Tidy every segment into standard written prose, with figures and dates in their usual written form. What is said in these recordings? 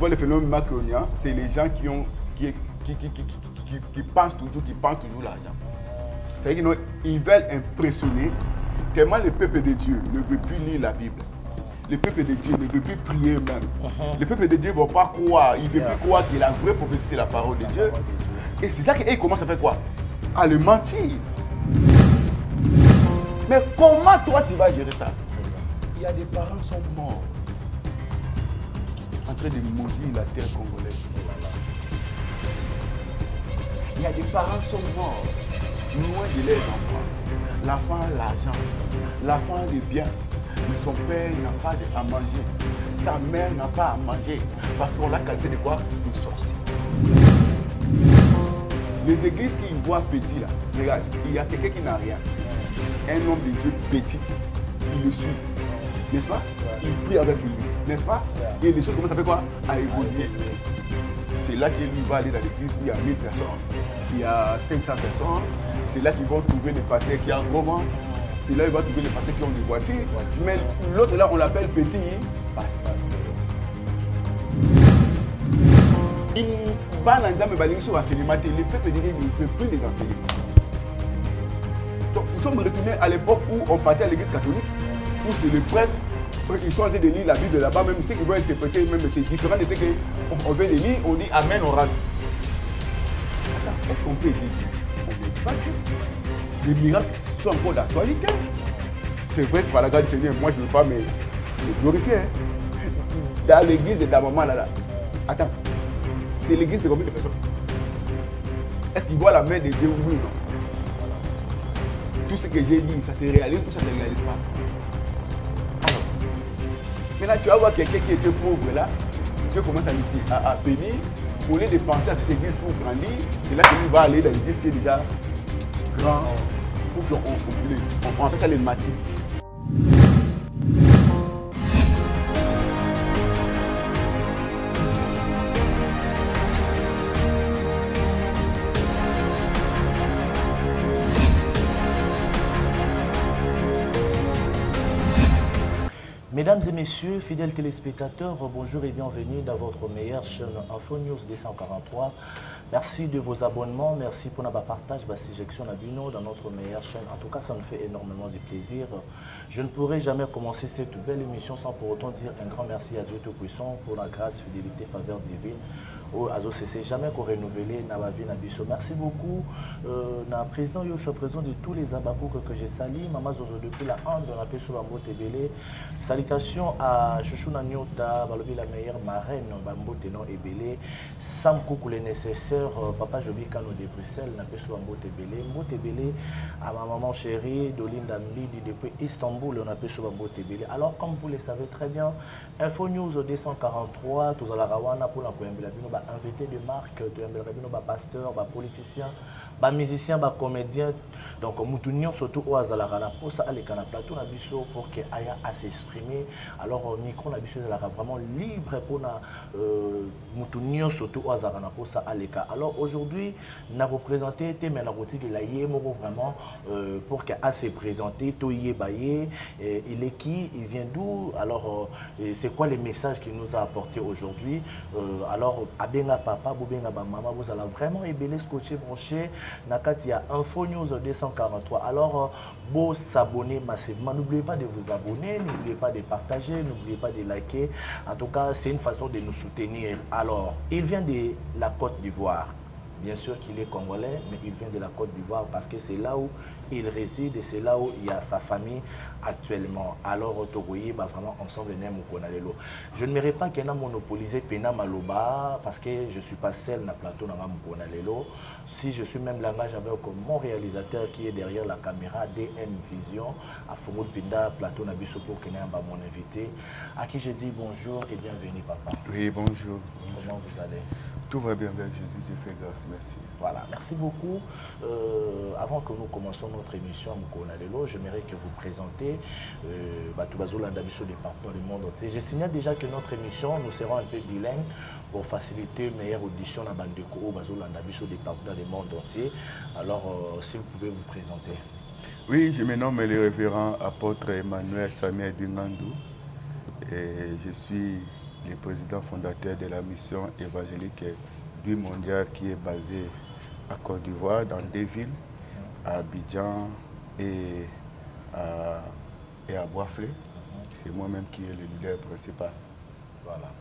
vois le phénomène macronien, c'est les gens qui pensent toujours l'argent. C'est-à-dire qu'ils veulent impressionner tellement le peuple de Dieu ne veut plus lire la Bible. Le peuple de Dieu ne veut plus prier même. Le peuple de Dieu ne va pas croire. Il ne veut plus croire que la vraie prophétie, c'est la parole de Dieu. Et c'est là qu'ils commencent à faire quoi? À le mentir. Mais comment toi tu vas gérer ça? Il y a des parents qui sont morts en train de maudire la terre congolaise. Il y a des parents qui sont morts loin de leurs enfants. L'enfant a l'argent, l'enfant a les biens, mais son père n'a pas à manger. Sa mère n'a pas à manger parce qu'on l'a qualifié de quoi? De sorcier. Les églises qui voient petit là, regarde, il y a quelqu'un qui n'a rien. Un homme de Dieu petit, il le suit, n'est-ce pas? Il prie avec lui, n'est-ce pas? Et les choses commencent à faire quoi? À évoluer. C'est là qu'il va aller dans l'église où il y a 1000 personnes, il y a 500 personnes. C'est là qu'ils vont trouver les pasteurs qui en gros ventre. C'est là qu'ils vont trouver les pasteurs qui ont des voitures. Mais l'autre là, on l'appelle petit pasteur. Le peuple de Dieu ne fait plus les enseignements. Donc nous sommes retournés à l'époque où on partait à l'église catholique, où c'est les prêtres, ils sont en train de lire la Bible là-bas, même ceux qui vont interpréter, même c'est différent de ce qu'on vient de lire, on dit Amen, on rentre. Attends, est-ce qu'on peut aider Dieu? On ne dit pas Dieu. Les miracles sont encore d'actualité. C'est vrai que par la grâce du Seigneur, moi je ne veux pas me glorifier. Hein. Dans l'église de ta maman là, attends, c'est l'église de combien de personnes? Est-ce qu'ils voient la main de Dieu? Oui ou non? Tout ce que j'ai dit, ça se réalise ou ça ne se réalise pas? Alors, maintenant tu vas voir quelqu'un qui était pauvre là, Dieu commence à lui dire, à bénir, au lieu de penser à cette église pour grandir, c'est là qu'il va aller dans l'église qui est déjà grand, pour qu'on appelle ça les matines. Mesdames et messieurs, fidèles téléspectateurs, bonjour et bienvenue dans votre meilleure chaîne Info News 243. Merci de vos abonnements, merci pour notre partage, la sélection dans notre meilleure chaîne. En tout cas, ça nous fait énormément de plaisir. Je ne pourrai jamais commencer cette belle émission sans pour autant dire un grand merci à Dieu Tout-Puissant pour la grâce, fidélité, faveur divine. C'est jamais qu'on renouvelé dans la vie Nabiso. Merci beaucoup, président Yoshua, président de tous les Abakouk que j'ai sali. Maman Zozo depuis la Inde, on appelle sur Bambo Tebele. Salutations à Chouchou Nanyota, Balobi la meilleure marraine, Bambo Tenon Ebele. Sam Koukou les nécessaires, Papa Jobi Kano de Bruxelles, on appelle sur Bambo Tebele. Mbo Tebele à ma maman chérie, Dolinda Mbidi depuis Istanbul, on appelle sur Bambo Tebele. Alors, comme vous le savez très bien, Info News 243, tous à la Rawana pour la invité de marque, de pasteur, politicien, musicien, comédien. Donc, nous surtout au Azalarana pour ça, aller à plateau pour qu'il ait à s'exprimer. Alors, micro est vraiment libre pour nous surtout au Azalarana pour ça, aller. Alors, aujourd'hui, nous avons présenté la routine de la Yémoro vraiment pour qu'il ait se présenter. Il est qui? Il vient d'où? Alors, c'est quoi les messages qu'il nous a apportés aujourd'hui? Alors, Abenga papa, Bobenga maman, vous allez vraiment ébélé, scotché, branché. Nakati, il y a Info News 243. Alors, beau s'abonner massivement. N'oubliez pas de vous abonner, n'oubliez pas de partager, n'oubliez pas de liker. En tout cas, c'est une façon de nous soutenir. Alors, il vient de la Côte d'Ivoire. Bien sûr qu'il est congolais, mais il vient de la Côte d'Ivoire parce que c'est là où il réside et c'est là où il y a sa famille actuellement. Alors, vraiment ensemble, je ne mérite pas qu'il y ait monopolisé Pena Maloba parce que je ne suis pas seul dans le plateau. Si je suis même langage avec mon réalisateur qui est derrière la caméra, DM Vision, à Fongo Pinda, plateau Nabiso pour mon invité, à qui je dis bonjour et bienvenue, papa. Oui, bonjour. Comment vous allez? Tout va bien avec Jésus, Dieu fait grâce, merci. Voilà, merci beaucoup. Avant que nous commencions notre émission, j'aimerais que vous présentez Batubazola Ndabiso des partenaires du monde entier. Je signale déjà que notre émission, nous serons un peu bilingue pour faciliter une meilleure audition à Bandeko, Bazola Ndabiso des partenaires du monde entier. Alors, si vous pouvez vous présenter. Oui, je me nomme le révérend apôtre Emmanuel Samuel Dungandou et je suis le président fondateur de la mission évangélique du mondial qui est basée à Côte d'Ivoire, dans 2 villes, à Abidjan et à Boisflé. C'est moi-même qui est le leader principal. Voilà.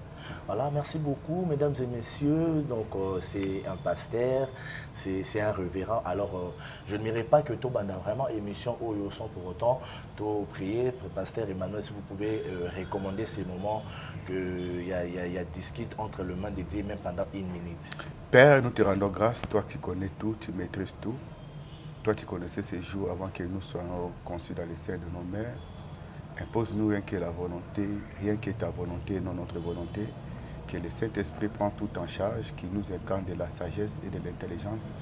Voilà, merci beaucoup, mesdames et messieurs. Donc, c'est un pasteur, c'est un révérend. Alors, je ne m'irai pas que tout banda vraiment émission Oyo sans pour autant tout prier. Pasteur Emmanuel, si vous pouvez recommander ces moments qu'il y a discute entre le main de Dieu, même pendant 1 minute. Père, nous te rendons grâce, toi qui connais tout, tu maîtrises tout. Toi, tu connaissais ces jours avant que nous soyons conçus dans les seins de nos mères. Impose-nous rien que la volonté, rien que ta volonté, non notre volonté, que le Saint-Esprit prend tout en charge, qui nous incarne de la sagesse et de l'intelligence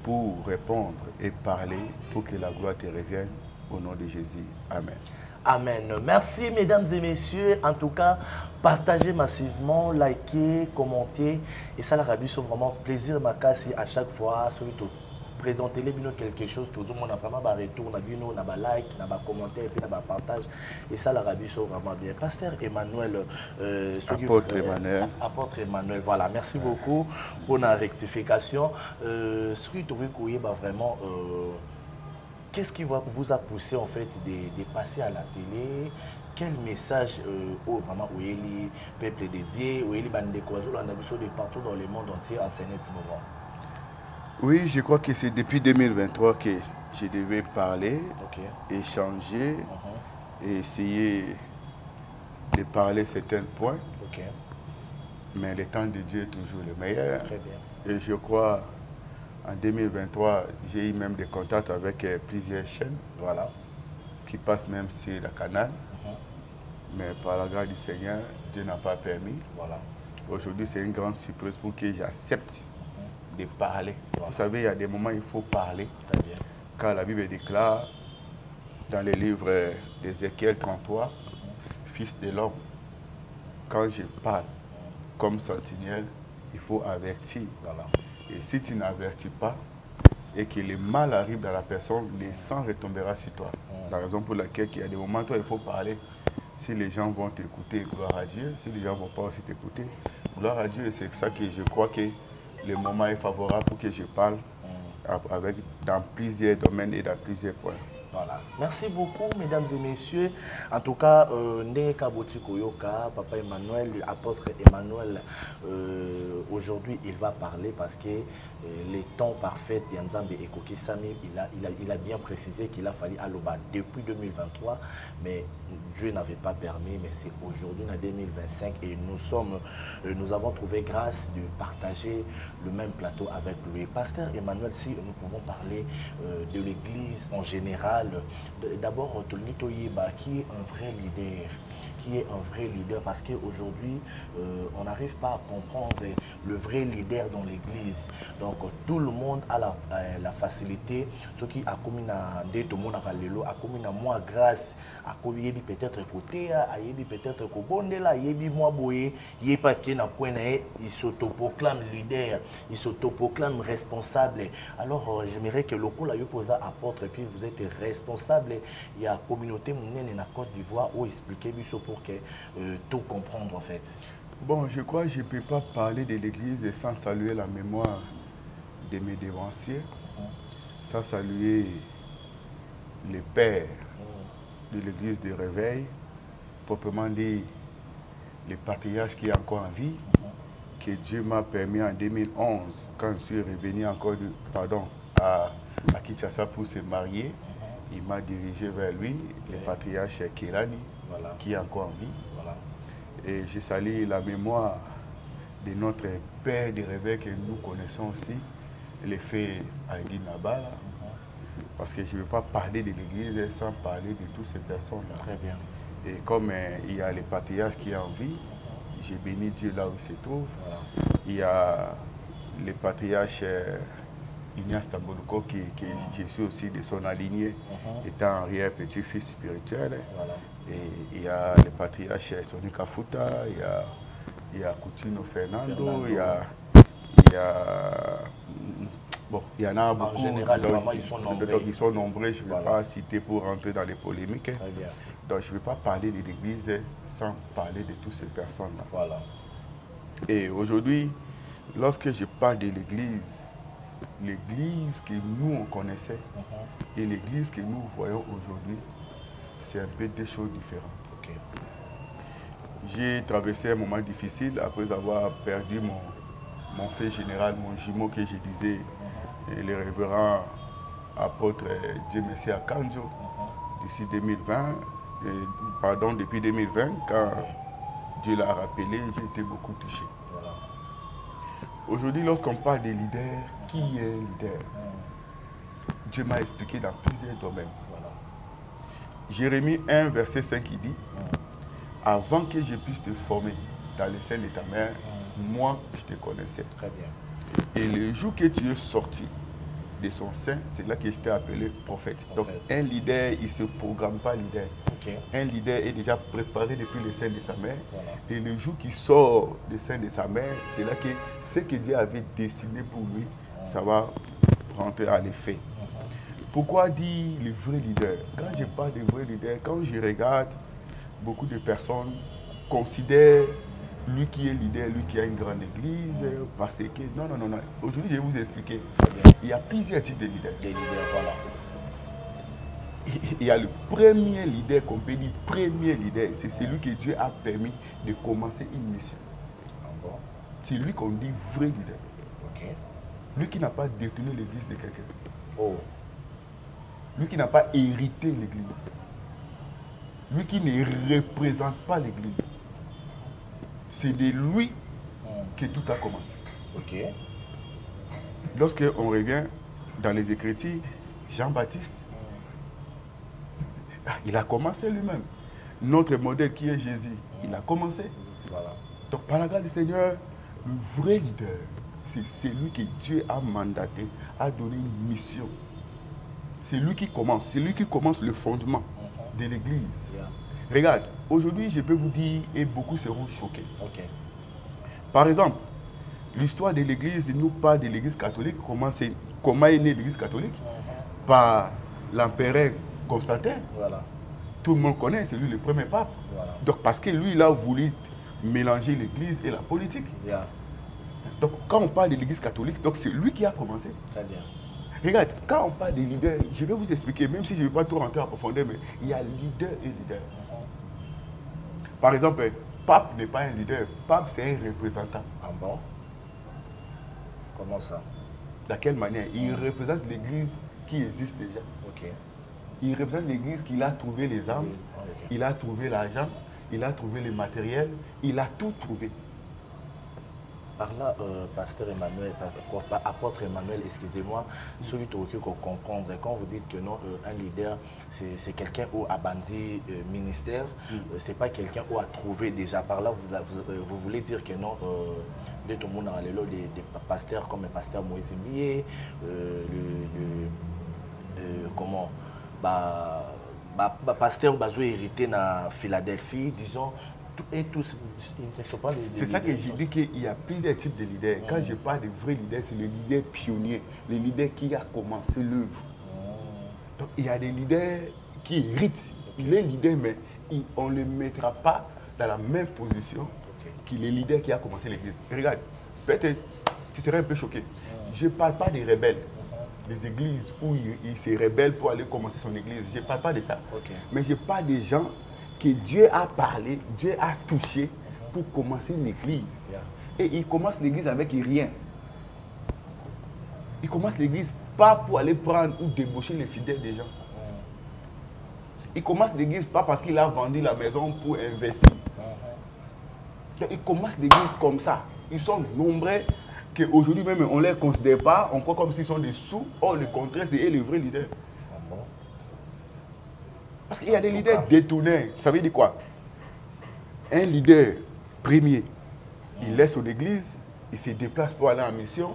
pour répondre et parler, pour que la gloire te revienne au nom de Jésus. Amen. Amen. Merci mesdames et messieurs. En tout cas, partagez massivement, likez, commentez. Et ça, la Rabbi, c'est vraiment plaisir ma casse à chaque fois. Surtout présentez-les quelque chose, tout le monde a vraiment un retour, on a vu, on a un like, on a un commentaire, puis on a un partage. Et ça, la Rabbi, c'est vraiment bien. Pasteur Emmanuel, Apôtre Emmanuel, voilà, merci beaucoup pour la rectification. Vraiment, qu'est-ce qui vous a poussé en fait de passer à la télé? Quel message vraiment où il peuple dédié, où il y a des de partout dans le monde entier à ce moment? Oui, je crois que c'est depuis 2023 que je devais parler, échanger et essayer de parler certains points. Mais le temps de Dieu est toujours le meilleur. Très bien. Et je crois en 2023, j'ai eu même des contacts avec plusieurs chaînes qui passent même sur la canal. Mais par la grâce du Seigneur, Dieu n'a pas permis. Aujourd'hui, c'est une grande surprise pour que j'accepte de parler. Vous savez, il y a des moments où il faut parler. Car la Bible déclare dans le livre d'Ézéchiel 33, Fils de l'homme, quand je parle comme sentinelle, il faut avertir. Et si tu n'avertis pas et que le mal arrive dans la personne, le sang retombera sur toi. La raison pour laquelle il y a des moments où il faut parler. Si les gens vont t'écouter, gloire à Dieu. Si les gens ne vont pas aussi t'écouter, gloire à Dieu. C'est ça que je crois que le moment est favorable pour que je parle dans plusieurs domaines et dans plusieurs points. Voilà. Merci beaucoup, mesdames et messieurs. En tout cas, Papa Emmanuel, apôtre Emmanuel, aujourd'hui, il va parler parce que les temps parfaits, il a bien précisé qu'il a fallu Aloba depuis 2023, mais Dieu n'avait pas permis, mais c'est aujourd'hui, en 2025, et nous avons trouvé grâce de partager le même plateau avec lui. Pasteur Emmanuel, si nous pouvons parler de l'Église en général, d'abord, Tolni Toyeba, qui est un vrai leader, parce qu'aujourd'hui, on n'arrive pas à comprendre le vrai leader dans l'Église. Donc, tout le monde a la facilité, ceux qui a commis tout le monde a commis moins grâce, a commis peut-être côté, peut-être kobondela, moi boye, pas qui n'a point, il s'autoproclame leader, il s'autoproclame responsable. Alors, j'aimerais que le coup là, posa apôtre, et puis vous êtes responsable. Il y a communauté monnaie en Côte d'Ivoire où expliquer pour que tout comprendre en fait. Bon, je crois que je ne peux pas parler de l'Église sans saluer la mémoire de mes dévanciers, sans saluer les pères de l'Église de Réveil, proprement dit les patriarches qui sont encore en vie, que Dieu m'a permis en 2011, quand je suis revenu encore à Kinshasa pour se marier, il m'a dirigé vers lui, le patriarche Kirani, qui est encore en vie. Et je salue la mémoire de notre père de réveil que nous connaissons aussi, le fait Aïdi Nabala. Parce que je ne veux pas parler de l'Église sans parler de toutes ces personnes-là. Très bien. Et comme il y a le patriarche qui est en vie, j'ai béni Dieu là où il se trouve. Il y a le patriarche Ignace Tamboluko, qui je suis aussi de son lignée, étant arrière-petit-fils spirituel. Et il y a le patriarche Sonika Futa, il y a Coutinho Fernando, il y en a beaucoup. En général, ils sont nombreux, je ne vais pas citer pour rentrer dans les polémiques. Donc, je ne vais pas parler de l'Église sans parler de toutes ces personnes-là. Voilà. Et aujourd'hui, lorsque je parle de l'Église, l'Église que nous, on connaissait et l'Église que nous voyons aujourd'hui, c'est un peu deux choses différentes. Okay. J'ai traversé un moment difficile après avoir perdu mon fait général, mon jumeau que je disais, et le révérend apôtre Dieu Messie Akanjo, d'ici 2020, depuis 2020, quand Dieu l'a rappelé, j'ai été beaucoup touché. Voilà. Aujourd'hui, lorsqu'on parle des leaders, qui est un leader? Dieu m'a expliqué dans plusieurs domaines. Voilà. Jérémie 1, verset 5, il dit, avant que je puisse te former dans les seins de ta mère, moi, je te connaissais. Très bien. Et le jour que tu es sorti de son sein, c'est là que je t'ai appelé prophète. Donc, un leader, il ne se programme pas leader. Okay. Un leader est déjà préparé depuis le sein de sa mère. Voilà. Et le jour qu'il sort du sein de sa mère, c'est là que ce que Dieu avait dessiné pour lui, ça va rentrer à l'effet. Pourquoi dire le vrai leader? Quand je parle de vrai leader, quand je regarde, beaucoup de personnes considèrent lui qui est leader, lui qui a une grande église, parce que... Non. Aujourd'hui, je vais vous expliquer. Il y a plusieurs types de leaders. Des leaders, voilà. Il y a le premier leader, qu'on peut dire premier leader, c'est celui que Dieu a permis de commencer une mission. Bon. C'est lui qu'on dit vrai leader. Okay. Lui qui n'a pas détenu l'église de quelqu'un. Oh. Lui qui n'a pas hérité l'église. Lui qui ne représente pas l'église. C'est de lui que tout a commencé. Ok. Lorsqu'on revient dans les Écritures, Jean-Baptiste, il a commencé lui-même. Notre modèle qui est Jésus, il a commencé. Voilà. Donc par la grâce du Seigneur, le vrai leader, c'est celui que Dieu a mandaté, a donné une mission. C'est lui qui commence le fondement de l'église. Yeah. Regarde, aujourd'hui je peux vous dire, et beaucoup seront choqués. Okay. Par exemple, l'histoire de l'église nous parle de l'église catholique. Comment est née l'église catholique? Par l'empereur Constantin. Voilà. Tout le monde connaît, c'est lui le premier pape. Voilà. Donc parce que lui, il a voulu mélanger l'église et la politique. Yeah. Donc quand on parle de l'église catholique, c'est lui qui a commencé. Très bien. Regarde, quand on parle des leaders, je vais vous expliquer, même si je ne vais pas trop rentrer en profondeur, mais il y a leader et leader. Par exemple, pape n'est pas un leader, pape c'est un représentant. Ah bon? Comment ça? De quelle manière? Il représente l'église qui existe déjà. Ok. Il représente l'église qu'il a trouvé les âmes, Okay. il a trouvé l'argent, il a trouvé le matériel, il a tout trouvé. Par là, pasteur Emmanuel, apôtre Emmanuel, excusez-moi, celui qui comprendre, quand vous dites que non, un leader, c'est quelqu'un qui a bandi ministère, c'est pas quelqu'un qui a trouvé déjà. Par là, vous voulez dire que non, de tout le monde dans les lots des pasteurs comme le pasteur Moïse Mbié, comment, pasteur Bazou hérité dans Philadelphie, disons. Et tous, c'est ça que j'ai dit qu'il y a plusieurs types de leaders. Quand je parle de vrais leaders, c'est le leader pionnier, le leader qui a commencé l'œuvre. Donc il y a des leaders qui héritent. Il est leader, mais on ne le mettra pas dans la même position que le leader qui a commencé l'église. Regarde, peut-être tu serais un peu choqué. Je ne parle pas des rebelles, des églises où il se rebelle pour aller commencer son église. Je ne parle pas de ça. Mais je parle des gens que Dieu a parlé, Dieu a touché pour commencer une église. Et il commence l'église avec rien. Il commence l'église pas pour aller prendre ou débaucher les fidèles des gens. Il commence l'église pas parce qu'il a vendu la maison pour investir. Donc, il commence l'église comme ça. Ils sont nombreux qu'aujourd'hui même on ne les considère pas, on croit comme s'ils sont des sous. Or le contraire, c'est eux les vrais leaders. Parce qu'il y a des leaders détournés. Ça veut dire quoi? Un leader premier, il laisse son église, il se déplace pour aller en mission,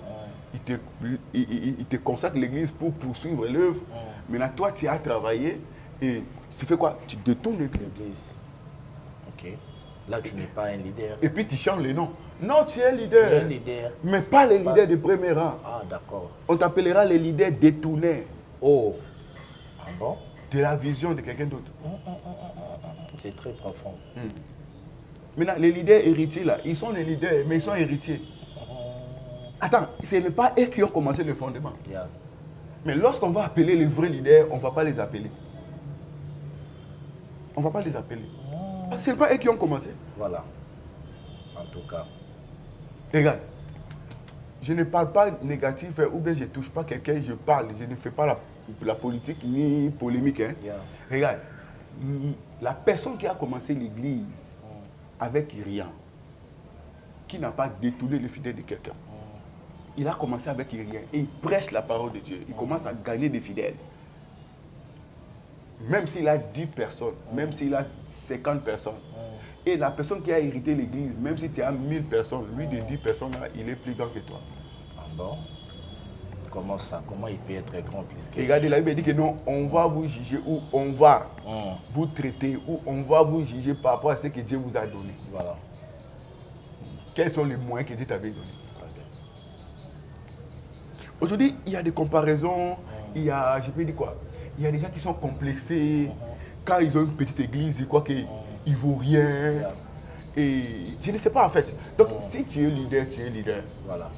il te consacre l'église pour poursuivre l'œuvre. Maintenant, toi, tu as travaillé et tu fais quoi? Tu détournes l'église. Ok. Là, tu n'es pas un leader. Et puis, tu changes les noms. Non, tu es un leader. Tu es un leader. Mais pas les leaders de premier rang. Ah, d'accord. On t'appellera les leaders détournés. Oh. Ah bon? De la vision de quelqu'un d'autre. C'est très profond. Maintenant, les leaders héritiers, là, ils sont les leaders, mais ils sont héritiers. Attends, ce n'est pas eux qui ont commencé le fondement. Yeah. Mais lorsqu'on va appeler les vrais leaders, on ne va pas les appeler. On ne va pas les appeler. Parce que ce n'est pas eux qui ont commencé. Voilà. En tout cas. Regarde, je ne parle pas négatif ou bien je ne touche pas quelqu'un, je parle. Je ne fais pas la politique ni polémique. Hein. Yeah. Regarde, la personne qui a commencé l'église avec rien, qui n'a pas détourné le fidèle de quelqu'un, il a commencé avec rien et il prêche la parole de Dieu. Il commence à gagner des fidèles. Même s'il a 10 personnes, même s'il a 50 personnes. Et la personne qui a hérité l'église, même si tu as 1000 personnes, lui de 10 personnes, là, il est plus grand que toi. Ah bon? Comment ça? Comment il peut être grand plus que... Regardez, la Bible dit que non, on va vous juger ou on va vous traiter ou on va vous juger par rapport à ce que Dieu vous a donné. Voilà. Quels sont les moyens que Dieu t'avait donnés? Aujourd'hui, il y a des comparaisons, il y a, je peux dire quoi, il y a des gens qui sont complexés. Quand ils ont une petite église, ils croient qu'ils ne vaut rien. Et je ne sais pas en fait. Donc, si tu es leader, tu es leader. Voilà.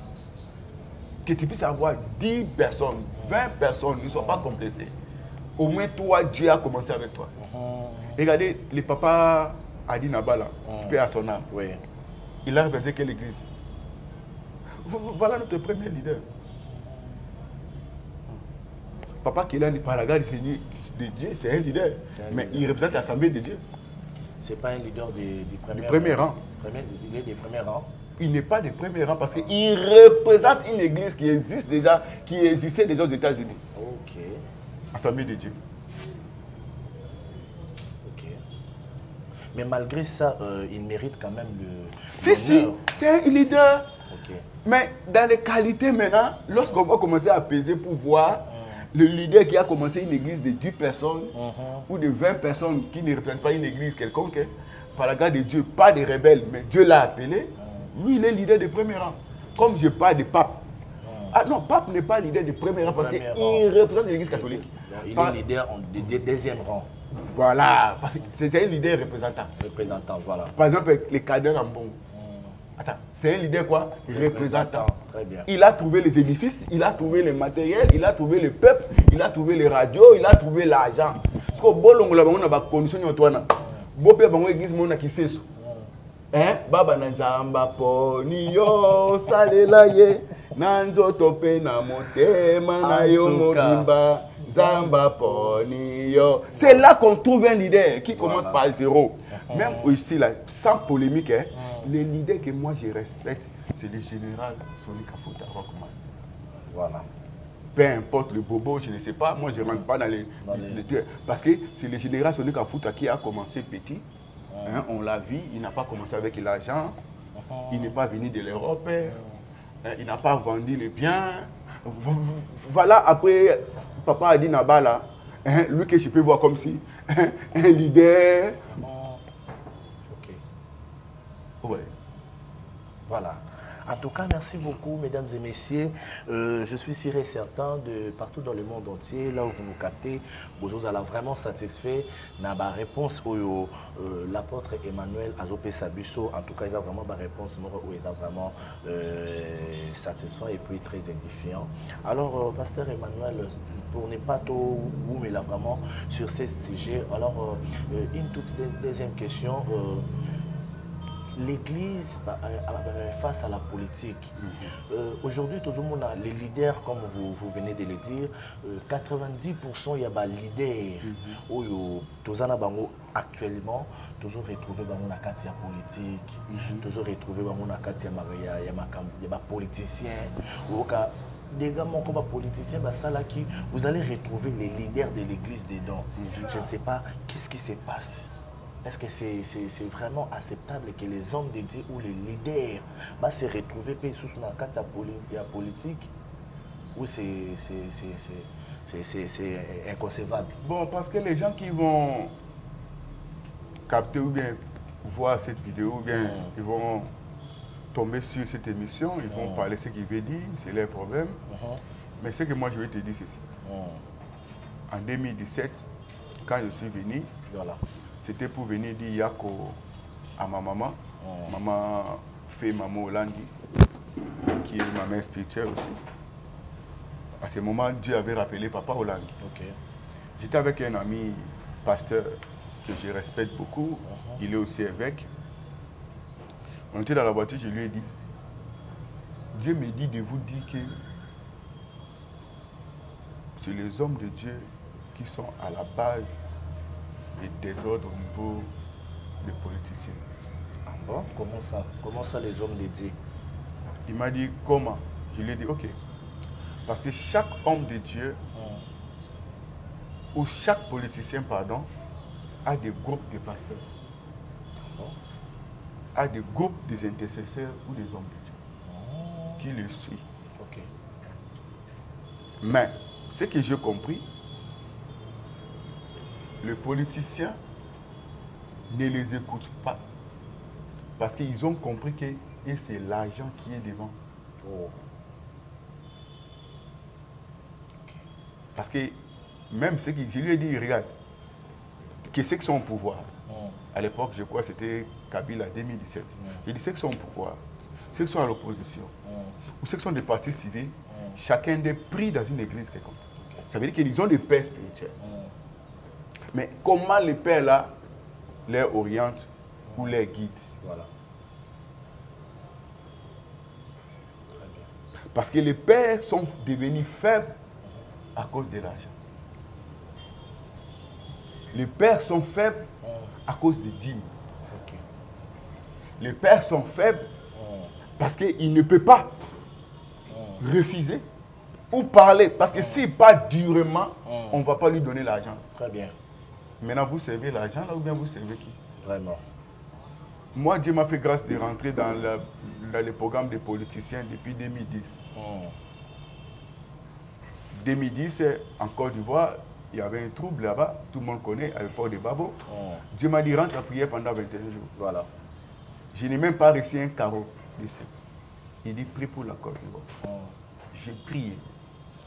Que tu puisses avoir 10 personnes, 20 personnes, ils ne sont pas complexés. Au moins, toi, Dieu a commencé avec toi. Regardez, le papa Adi Nabala, paix à son âme. Oui. Il a représenté quelle église? Voilà notre premier leader. Papa Kélan Paraga de Dieu, c'est un leader. Mais il représente l'Assemblée de Dieu. Ce n'est pas un leader du premier rang. Il est des premiers rangs. Il n'est pas des premiers rangs parce qu'il représente une église qui existe déjà, qui existait déjà aux États-Unis. Ok. Assemblée de Dieu. Ok. Mais malgré ça, il mérite quand même le. Si, c'est un leader. Ok. Mais dans les qualités maintenant, lorsqu'on va commencer à peser pour voir le leader qui a commencé une église de 10 personnes ou de 20 personnes qui ne représentent pas une église quelconque, par la grâce de Dieu, pas de rebelles, mais Dieu l'a appelé, lui il est leader de premier rang. Comme je parle de pape. Ah non, pape n'est pas leader de premier rang parce qu'il représente l'église catholique. Non, il est leader de deuxième rang. Voilà, parce que c'est un leader représentant. Représentant, voilà. Par exemple, les cadres en bon. Attends, c'est un leader quoi? Représentant. Très bien. Il a trouvé les édifices, il a trouvé les matériels, il a trouvé le peuple, il a trouvé les radios, il a trouvé l'argent. Parce que bon, là, on a des conditions de Bopé bango église mona kisesu. Hein? Baba nanzamba poni yo salela ye nanzo tope na motema na yo mobimba zamba poni yo. C'est là qu'on trouve un leader qui commence par zéro. Même ici là, sans polémique, hein, les leaders que moi je respecte, c'est le général Soni Kafuta Rockman. Voilà. Peu importe le bobo, je ne sais pas, moi je ne rentre pas dans les parce que c'est le général Soni Kafuta qui a commencé petit. Hein, on l'a vu, il n'a pas commencé avec l'argent, il n'est pas venu de l'Europe, il n'a pas vendu les biens. Voilà, après, papa a dit Nabala, hein, lui que je peux voir comme si un leader. Ok. Ouais. Voilà. En tout cas, merci beaucoup, mesdames et messieurs. Je suis sûr et certain de partout dans le monde entier, là où vous nous captez, vous allez vraiment satisfait de la réponse où l'apôtre Emmanuel Azopé Sabusso, en tout cas, il a vraiment la réponse où il est vraiment satisfait et puis très édifiant. Alors, pasteur Emmanuel, pour ne pas trop vous mais là vraiment sur ces sujets, alors une toute deuxième question. L'Église face à la politique. Aujourd'hui, tout le monde a les leaders, comme vous venez de le dire, 90% il y a des leaders actuellement, toujours retrouvé dans la quartier politique, toujours retrouvé dans la quartier politicien. Des gars, mon combat politicien, vous allez retrouver les leaders de l'Église dedans. Je ne sais pas qu'est-ce qui se passe. Est-ce que c'est vraiment acceptable que les hommes de Dieu ou les leaders se retrouvent sous la politique ou c'est inconcevable? Bon, parce que les gens qui vont capter ou bien voir cette vidéo, ou bien ils vont tomber sur cette émission, ils vont parler ce qu'ils veulent dire, c'est leur problème. Mais ce que moi je vais te dire, c'est ceci. En 2017, quand je suis venu, voilà. c'était pour venir dire Yako à ma maman. Maman fait Maman Olandi, qui est ma mère spirituelle aussi. À ce moment, Dieu avait rappelé Papa Olandi. Okay. J'étais avec un ami pasteur que je respecte beaucoup. Il est aussi évêque. On était dans la voiture, je lui ai dit, Dieu me dit de vous dire que c'est les hommes de Dieu qui sont à la base des désordres au niveau des politiciens. Ah bon? Comment ça? Comment ça les hommes de Dieu? Il m'a dit comment? Je lui ai dit ok. Parce que chaque homme de Dieu, ou chaque politicien, pardon, a des groupes de pasteurs. A des groupes des intercesseurs ou des hommes de Dieu qui le suivent. Okay. Mais ce que j'ai compris, le politicien ne les écoute pas parce qu'ils ont compris que c'est l'argent qui est devant. Oh. Parce que même ce que je lui ai dit, regarde, que ceux qui sont au pouvoir, à l'époque, je crois que c'était Kabila 2017, il dit ceux qui sont au pouvoir, ceux qui sont à l'opposition, ou ceux qui sont des partis civils, chacun des pris dans une église quelconque. Ça veut dire qu'ils ont des pères spirituels. Mais comment les pères là les orientent ou les guident? Voilà. Parce que les pères sont devenus faibles à cause de l'argent. Les pères sont faibles à cause des dîmes. Okay. Les pères sont faibles parce qu'ils ne peuvent pas refuser ou parler. Parce que s'il parle durement, on ne va pas lui donner l'argent. Très bien. Maintenant, vous servez l'argent là ou bien vous servez qui? Vraiment. Moi, Dieu m'a fait grâce de rentrer dans le programme des politiciens depuis 2010. 2010, en Côte d'Ivoire, il y avait un trouble là-bas, tout le monde connaît, à l'époque de Babo. Dieu m'a dit, rentre à prier pendant 21 jours. Voilà. Je n'ai même pas reçu un carreau d'ici. Il dit, prie pour la Côte d'Ivoire. J'ai prié.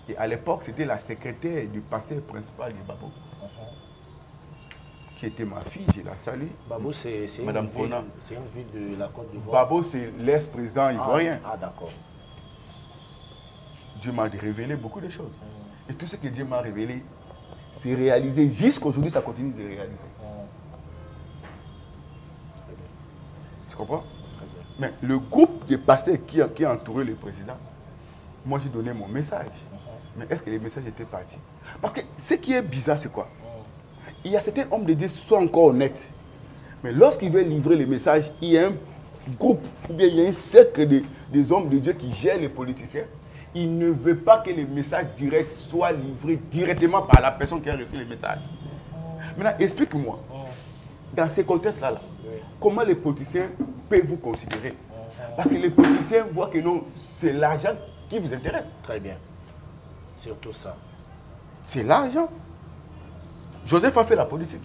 Et à l'époque, c'était la secrétaire du pasteur principal de Babo, qui était ma fille, je la salue. Babo, c'est une ville de la Côte d'Ivoire. Babo, c'est l'ex-président ivoirien. Ah, d'accord. Dieu m'a révélé beaucoup de choses. Et tout ce que Dieu m'a révélé, c'est réalisé. Jusqu'aujourd'hui, ça continue de réaliser. Tu comprends? Mais le groupe de pasteurs qui a entouré le président, moi j'ai donné mon message. Mais est-ce que les messages étaient partis? Parce que ce qui est bizarre, c'est quoi? Il y a certains hommes de Dieu qui sont encore honnêtes. Mais lorsqu'ils veulent livrer les messages, il y a un groupe, ou bien il y a un cercle des hommes de Dieu qui gèrent les politiciens. Il ne veut pas que les messages directs soient livrés directement par la personne qui a reçu les messages. Maintenant, explique-moi, dans ces contextes-là, comment les politiciens peuvent vous considérer? Parce que les politiciens voient que non, c'est l'argent qui vous intéresse. Très bien. Surtout ça. C'est l'argent. Joseph a fait la politique.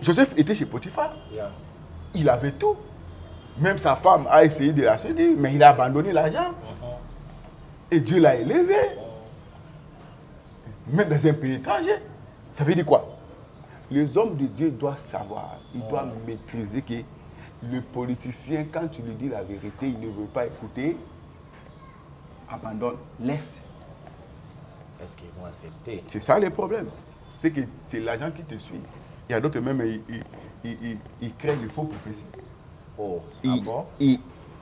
Joseph était chez Potiphar. Il avait tout. Même sa femme a essayé de la séduire, mais il a abandonné l'argent. Et Dieu l'a élevé. Même dans un pays étranger. Ça veut dire quoi? Les hommes de Dieu doivent savoir, ils doivent maîtriser que le politicien, quand tu lui dis la vérité, il ne veut pas écouter, abandonne, laisse. Est-ce qu'ils vont accepter? C'est ça le problème. C'est que c'est l'argent qui te suit. Il y a d'autres même, ils créent les faux prophéties. Oh, il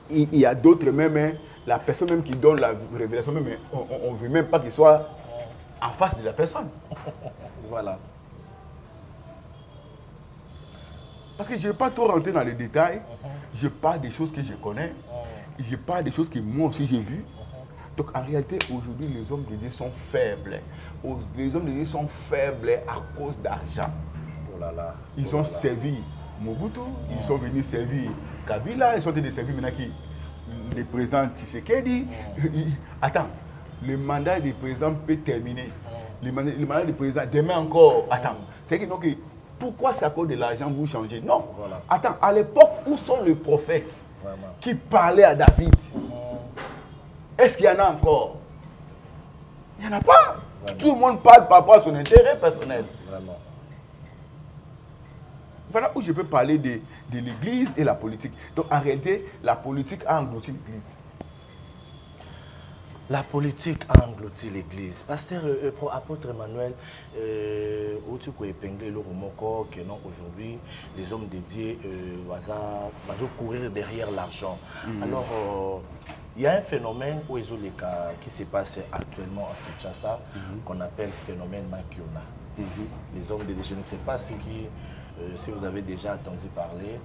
y a d'autres même, la personne même qui donne la révélation, même, on ne veut même pas qu'il soit en face de la personne. Voilà. Parce que je ne vais pas trop rentrer dans les détails. Je parle des choses que je connais. Je parle des choses que moi aussi j'ai vues. Donc en réalité, aujourd'hui, les hommes de Dieu sont faibles. Les hommes de Dieu sont faibles à cause d'argent. Oh là là. Ils ont servi Mobutu, ils sont venus servir Kabila, ils sont venus servir maintenant qui le président Tshisekedi. Attends, le mandat du président peut terminer. Le mandat du président, demain encore. Attends, c'est que donc, pourquoi c'est à cause de l'argent vous changez? Non. Voilà. Attends, à l'époque, où sont les prophètes qui parlaient à David? Est-ce qu'il y en a encore? Il n'y en a pas. Vraiment. Tout le monde parle par rapport à son intérêt personnel. Vraiment. voilà où je peux parler de l'Église et la politique. Donc en réalité, la politique a englouti l'Église. La politique a englouti l'Église. Pasteur apôtre Emmanuel, où tu peux épingler le remoko que non aujourd'hui les hommes dédiés vont courir derrière l'argent. Alors il y a un phénomène qui se passe actuellement à Kinshasa qu'on appelle phénomène Makiona. Les hommes dédiés, je ne sais pas si vous avez déjà entendu parler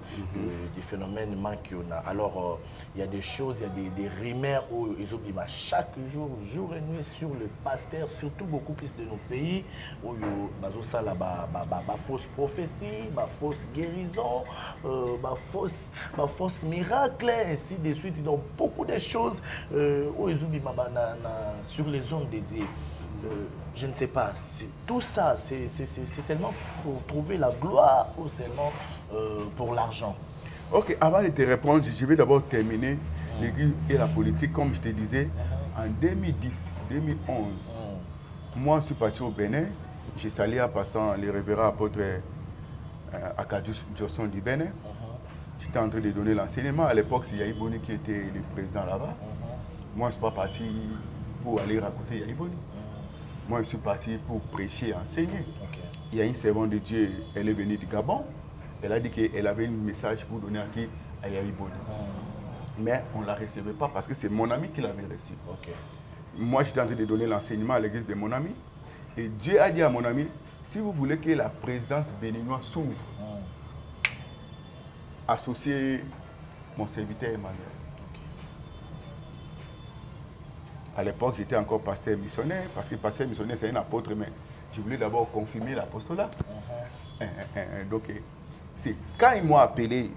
du phénomène Makiona. Alors, il y a des choses, il y a des rumeurs où ils oublient chaque jour, jour et nuit, sur le pasteur, surtout beaucoup plus de nos pays, où il y a fausse prophétie, fausse guérison, fausse miracle, ainsi de suite. Donc, beaucoup de choses où ils oublient sur les hommes dédiés. Je ne sais pas, tout ça, c'est seulement pour trouver la gloire ou seulement pour l'argent? Ok, avant de te répondre, je vais d'abord terminer l'Église et la politique. Comme je te disais, en 2010, 2011, moi je suis parti au Bénin, j'ai salué en passant le révérend apôtre Akadus Johnson du Bénin. J'étais en train de donner l'enseignement. À l'époque, c'est Yahi Boni qui était le président là-bas. Moi, je ne suis pas parti pour aller raconter Yahi Boni. Moi, je suis parti pour prêcher et enseigner. Il y a une servante de Dieu, elle est venue du Gabon. Elle a dit qu'elle avait un message pour donner à Yahi Boni. Mais on ne la recevait pas parce que c'est mon ami qui l'avait reçu. Moi, j'étais en train de donner l'enseignement à l'église de mon ami. Et Dieu a dit à mon ami, si vous voulez que la présidence béninoise s'ouvre, associez mon serviteur Emmanuel. À l'époque, j'étais encore pasteur missionnaire, parce que pasteur missionnaire, c'est un apôtre, mais je voulais d'abord confirmer l'apostolat. Donc, c'est quand ils m'ont appelé,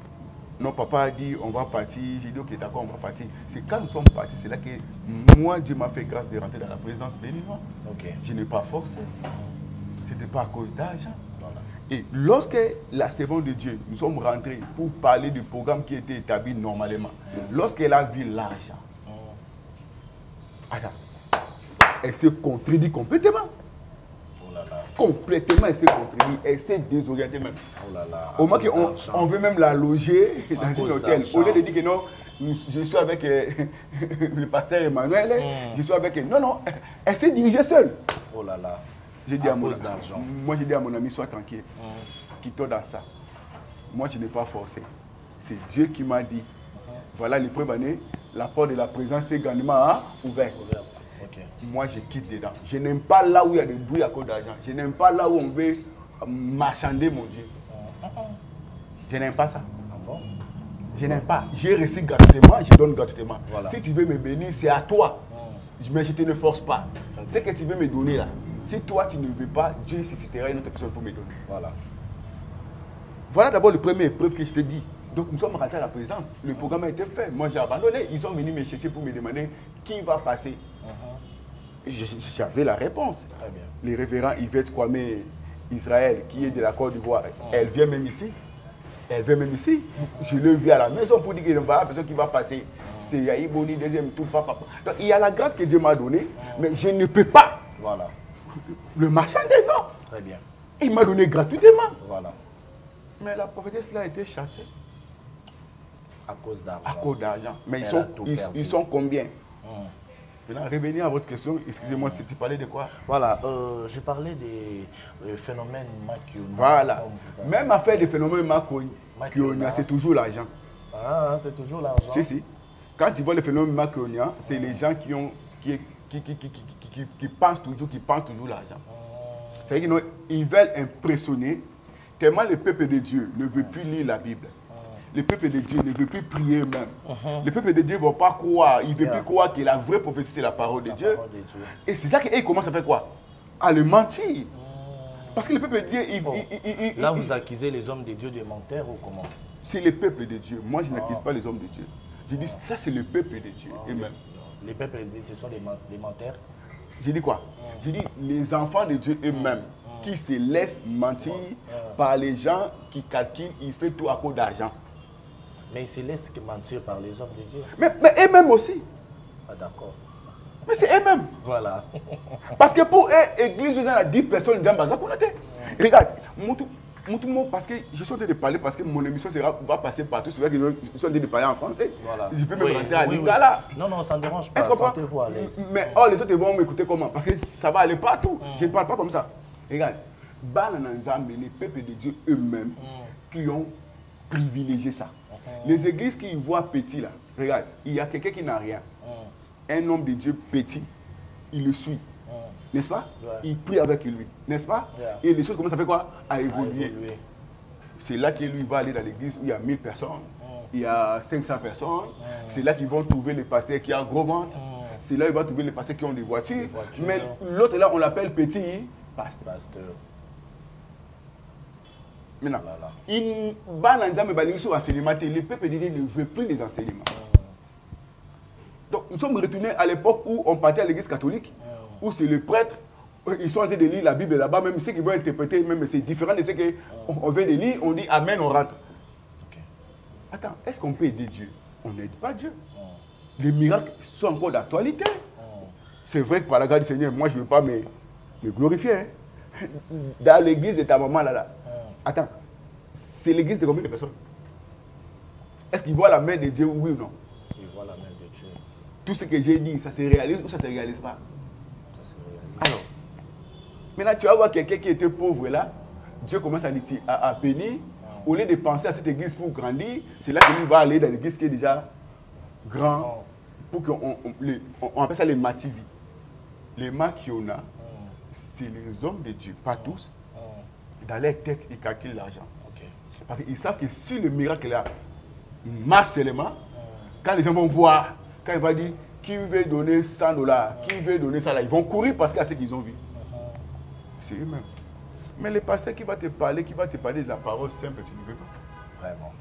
non, papa a dit, on va partir, j'ai dit, ok, d'accord, on va partir. C'est quand nous sommes partis, c'est là que moi, Dieu m'a fait grâce de rentrer dans la présidence béninoise. Je n'ai pas forcé. Ce n'était pas à cause d'argent. Et lorsque la servante de Dieu, nous sommes rentrés pour parler du programme qui était établi normalement, lorsqu'elle a vu l'argent, elle se contredit complètement. Complètement, elle s'est contredit. Elle s'est désorientée même. Au moment qu'on veut même la loger dans un hôtel. Au lieu de dire que non, je suis avec le pasteur Emmanuel, je suis avec... Non, non, elle s'est dirigée seule. J'ai dit moi, j'ai dit à mon ami, sois tranquille. Quitte-toi dans ça. Moi, je n'ai pas forcé. C'est Dieu qui m'a dit, voilà les premières années, la porte de la présence est grandement ouverte. Moi, je quitte dedans. Je n'aime pas là où il y a des bruits à cause d'argent. Je n'aime pas là où on veut marchander mon Dieu. Je n'aime pas ça. Je n'aime pas. J'ai reçu gratuitement, je donne gratuitement. Si tu veux me bénir, c'est à toi. Mais je te ne force pas. Ce que tu veux me donner là, si toi tu ne veux pas, Dieu suscitera une autre personne pour me donner. Voilà d'abord le premier épreuve que je te dis. Donc nous sommes rentrés à la présence. Le programme a été fait. Moi j'ai abandonné. Ils sont venus me chercher pour me demander qui va passer. J'avais la réponse. Le révérend Yvette Kwame Israël, qui est de la Côte d'Ivoire, elle vient même ici. Elle vient même ici. Je l'ai vu à la maison pour dire qu'il y a une personne qui va passer. C'est Yahi Boni, deuxième tout, papa. Donc il y a la grâce que Dieu m'a donnée, mais je ne peux pas le marchander, non. Très bien. Il m'a donné gratuitement. Mais la prophétesse là a été chassée. À cause d'argent. À cause d'argent. Mais ils sont combien? Maintenant, revenir à votre question, excusez-moi, si tu parlais de quoi? Voilà, je parlais des phénomènes Makiona. Voilà. Même affaire des phénomènes Makiona, c'est toujours l'argent. Ah, c'est toujours l'argent. Si. Quand tu vois les phénomènes Makiona, c'est les gens qui pensent toujours l'argent. C'est-à-dire qu'ils veulent impressionner, tellement le peuple de Dieu ne veut plus lire la Bible. Le peuple de Dieu ne veut plus prier même. Le peuple de Dieu ne va pas croire. Il ne veut plus croire que la vraie prophétie, c'est la parole de Dieu. Et c'est là qu'il commence à faire quoi? À le mentir. Parce que le peuple de Dieu... Là, vous accusez les hommes de Dieu de menteurs ou comment? C'est le peuple de Dieu. Moi, je n'accuse pas les hommes de Dieu. Je dis, ça, c'est le peuple de Dieu. Les peuples de Dieu, ce sont des menteurs? J'ai dit quoi? J'ai dit, les enfants de Dieu eux-mêmes, qui se laissent mentir par les gens qui calculent, ils font tout à cause d'argent. Mais ils se laissent mentir par les hommes de Dieu. Mais eux-mêmes aussi. Ah d'accord. Mais c'est eux-mêmes. Voilà. Parce que pour eux, l'église, il y a 10 personnes, ils ont Regarde, parce que je suis en train de parler, parce que mon émission va passer partout. C'est vrai que je suis en train de parler en français. Voilà. Je peux même rentrer à Lingala. Non, non, ça ne dérange pas. Sentez-vous à l'aise. Mais les autres vont m'écouter comment? Parce que ça va aller partout. Je ne parle pas comme ça. Regarde, les peuples de Dieu eux-mêmes qui ont privilégié ça. Les églises qui voient petit là, regarde, il y a quelqu'un qui n'a rien. Un homme de Dieu petit, il le suit. N'est-ce pas? Il prie avec lui, n'est-ce pas? Et les choses commencent à faire quoi? À évoluer. C'est là que lui va aller dans l'église où il y a 1000 personnes, il y a 500 personnes. C'est là qu'ils vont trouver les pasteurs qui ont gros ventre. C'est là qu'il va trouver les pasteurs qui ont des voitures. Mais l'autre là, on l'appelle petit pasteur. Maintenant, les peuples de Dieu ne veulent plus les enseignements. Donc, nous sommes retournés à l'époque où on partait à l'église catholique, où c'est les prêtres, ils sont en train de lire la Bible là-bas, même ceux qui vont interpréter, même c'est différent de ce qu'on vient de lire, on dit Amen, on rentre. Attends, est-ce qu'on peut aider Dieu? On n'aide pas Dieu. Les miracles sont encore d'actualité. C'est vrai que par la grâce du Seigneur, moi je ne veux pas me glorifier. Hein. Dans l'église de ta maman là. Attends, c'est l'église de combien de personnes? Est-ce qu'ils voient la main de Dieu, oui ou non? Ils voient la main de Dieu. Tout ce que j'ai dit, ça se réalise ou ça ne se réalise pas? Ça se réalise. Alors, maintenant tu vas voir quelqu'un qui était pauvre là, Dieu commence à bénir. Au lieu de penser à cette église pour grandir, c'est là que lui va aller dans l'église qui est déjà grand. Pour qu'on on appelle ça les mativi. Les makiona, c'est les hommes de Dieu, pas tous. Dans leur tête, ils calculent l'argent. Parce qu'ils savent que si le miracle là marche seulement, quand les gens vont voir, quand il va dire qui veut donner $100, qui veut donner ça là, ils vont courir parce qu'il y a ce qu'ils ont vu. C'est eux-mêmes. Mais le pasteur qui va te parler de la parole simple, tu ne veux pas. Vraiment.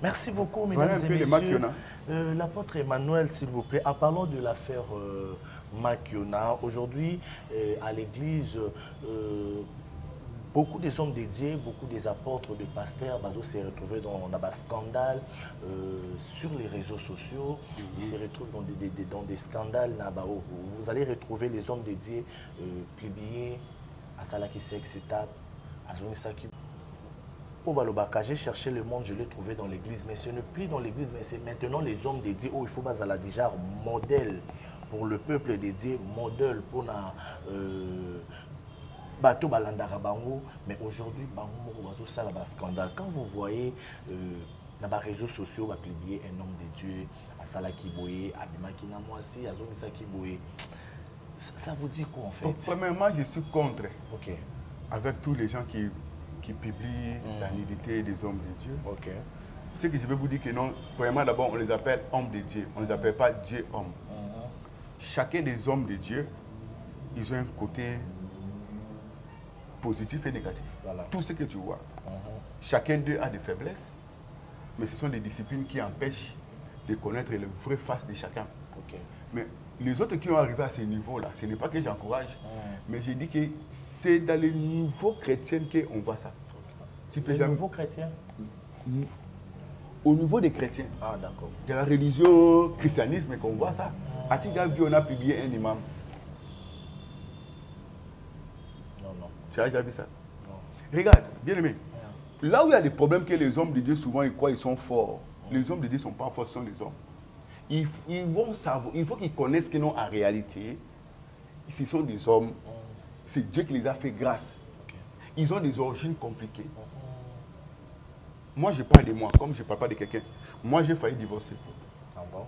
Merci beaucoup, mesdames et messieurs. L'apôtre Emmanuel, s'il vous plaît, en parlant de l'affaire Makiona, aujourd'hui, à l'église, beaucoup des hommes dédiés, beaucoup des apôtres, des pasteurs, s'est retrouvés dans un scandale sur les réseaux sociaux. Ils se retrouvent dans des scandales. Vous allez retrouver les hommes dédiés publiés à Salaki Sexitap, à Zonisaki. J'ai cherché le monde, je l'ai trouvé dans l'église, mais ce n'est plus dans l'église, mais c'est maintenant les hommes dédiés. Oh, il faut bazala déjà modèle pour le peuple dédié, modèle pour la bateau balandara bango. Mais aujourd'hui, bango ça là scandale. Quand vous voyez dans les réseaux sociaux, va publier un homme de Dieu à Salaki Boye, à Bimakina Moisi, à Zonisaki Boye. Ça vous dit quoi en fait? Donc, premièrement, je suis contre. Ok. Avec tous les gens qui publient la nudité des hommes de Dieu. Ok. Ce que je vais vous dire que non, premièrement, d'abord, on les appelle hommes de Dieu. On ne les appelle pas Dieu homme. Chacun des hommes de Dieu, ils ont un côté positif et négatif. Voilà. Tout ce que tu vois. Chacun d'eux a des faiblesses, mais ce sont des disciplines qui empêchent de connaître le vrai face de chacun. Okay. Mais les autres qui ont arrivé à ce niveau-là, ce n'est pas que j'encourage, mais j'ai dit que c'est dans le niveau chrétien qu'on voit ça. Le niveau chrétien? Au niveau des chrétiens. Ah, d'accord. De la religion, christianisme, qu'on voit ça. As-tu déjà vu, on a publié un imam? Non. Tu as déjà vu ça? Non. Regarde, bien aimé. Là où il y a des problèmes que les hommes de Dieu, souvent, ils croient qu'ils sont forts. Les hommes de Dieu ne sont pas forts, ce sont les hommes. Ils vont savoir, il faut qu'ils connaissent qu'ils n'ont en réalité. Ce sont des hommes. C'est Dieu qui les a fait grâce. Ils ont des origines compliquées. Moi, je parle de moi, comme je ne parle pas de quelqu'un. Moi, j'ai failli divorcer. Ah bon?